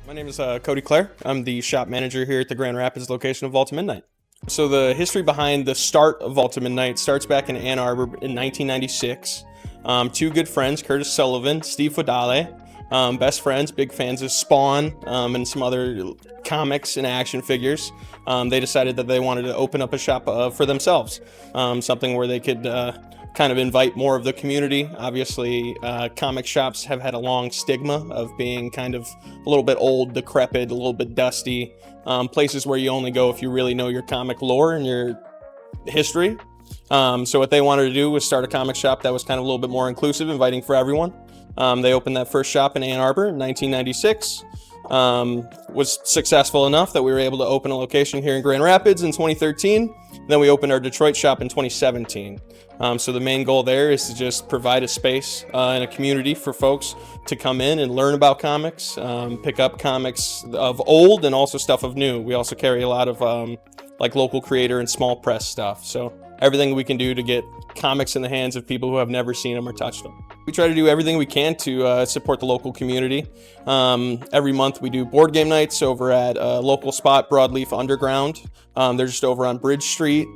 My name is Cody Clare. I'm the shop manager here at the Grand Rapids location of Vault of Midnight. So the history behind the start of Vault of Midnight starts back in Ann Arbor in 1996. Two good friends, Curtis Sullivan, Steve Fodale, best friends, big fans of Spawn and some other comics and action figures. They decided that they wanted to open up a shop for themselves, something where they could kind of invite more of the community. Obviously, comic shops have had a long stigma of being kind of a little bit old, decrepit, a little bit dusty, places where you only go if you really know your comic lore and your history. So what they wanted to do was start a comic shop that was kind of a little bit more inclusive, inviting for everyone. They opened that first shop in Ann Arbor in 1996. Was successful enough that we were able to open a location here in Grand Rapids in 2013. Then we opened our Detroit shop in 2017. So the main goal there is to just provide a space and a community for folks to come in and learn about comics, pick up comics of old and also stuff of new. We also carry a lot of like local creator and small press stuff. So everything we can do to get comics in the hands of people who have never seen them or touched them. We try to do everything we can to support the local community. Every month we do board game nights over at a local spot, Broadleaf Underground. They're just over on Bridge Street.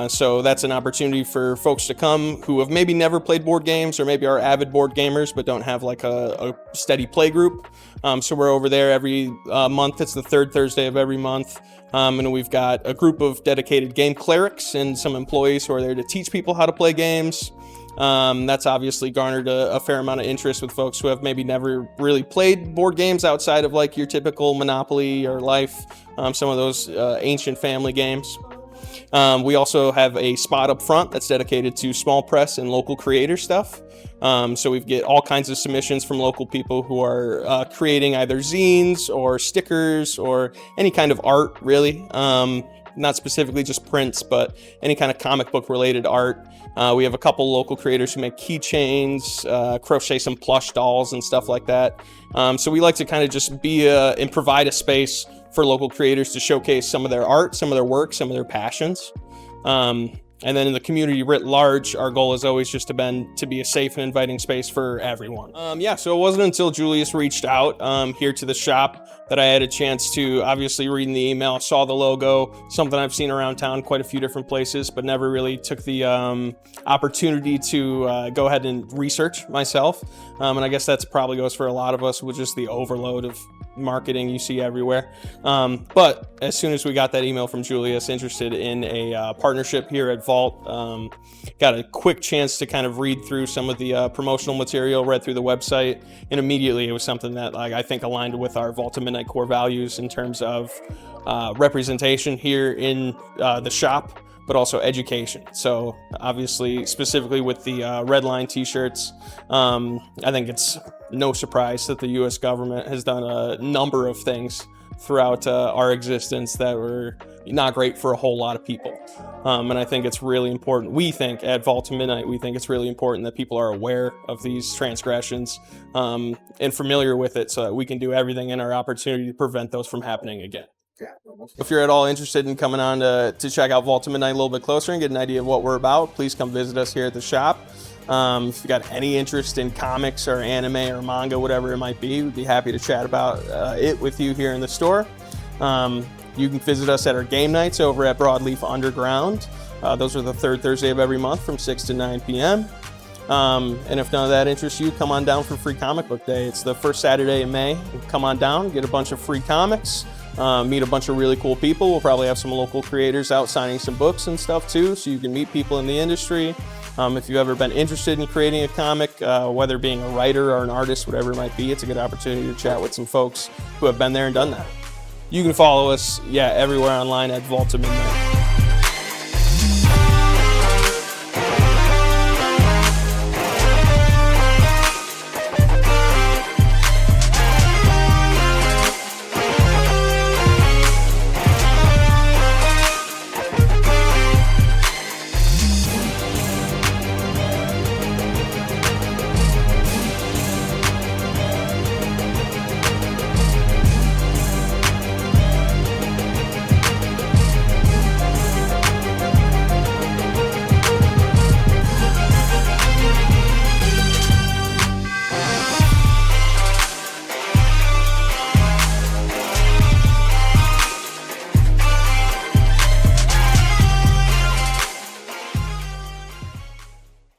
So that's an opportunity for folks to come who have maybe never played board games or maybe are avid board gamers but don't have like a steady play group. So we're over there every month. It's the third Thursday of every month. And we've got a group of dedicated game clerics and some employees who are there to teach people how to play games. That's obviously garnered a fair amount of interest with folks who have maybe never really played board games outside of like your typical Monopoly or Life, some of those ancient family games. We also have a spot up front that's dedicated to small press and local creator stuff. So we get all kinds of submissions from local people who are creating either zines or stickers or any kind of art, really. Not specifically just prints, but any kind of comic book related art. We have a couple local creators who make keychains, crochet some plush dolls and stuff like that. So we like to kind of just be and provide a space for local creators to showcase some of their art, some of their work, some of their passions. And then in the community writ large, our goal has always just been to be a safe and inviting space for everyone. So it wasn't until Julius reached out here to the shop that I had a chance to, obviously reading the email, saw the logo, something I've seen around town quite a few different places, but never really took the opportunity to go ahead and research myself. And I guess that's probably goes for a lot of us with just the overload of marketing you see everywhere. But as soon as we got that email from Julius interested in a partnership here at Vault, got a quick chance to kind of read through some of the promotional material, read through the website, and immediately it was something that I think aligned with our Vault of Midnight core values in terms of representation here in the shop, but also education. So obviously, specifically with the Redline t-shirts, I think it's no surprise that the U.S. government has done a number of things throughout our existence that were not great for a whole lot of people. And I think it's really important. We think at Vault of Midnight, we think it's really important that people are aware of these transgressions and familiar with it so that we can do everything in our opportunity to prevent those from happening again. If you're at all interested in coming on to check out Vault of Midnight a little bit closer and get an idea of what we're about, please come visit us here at the shop. If you got any interest in comics or anime or manga, whatever it might be, we'd be happy to chat about it with you here in the store. You can visit us at our game nights over at Broadleaf Underground. Those are the third Thursday of every month from 6 to 9 p.m. And if none of that interests you, come on down for Free Comic Book Day. It's the first Saturday in May. Come on down, get a bunch of free comics, meet a bunch of really cool people. We'll probably have some local creators out signing some books and stuff too, so you can meet people in the industry. If you've ever been interested in creating a comic, whether being a writer or an artist, whatever it might be, it's a good opportunity to chat with some folks who have been there and done that. You can follow us, everywhere online at Vault of Midnight.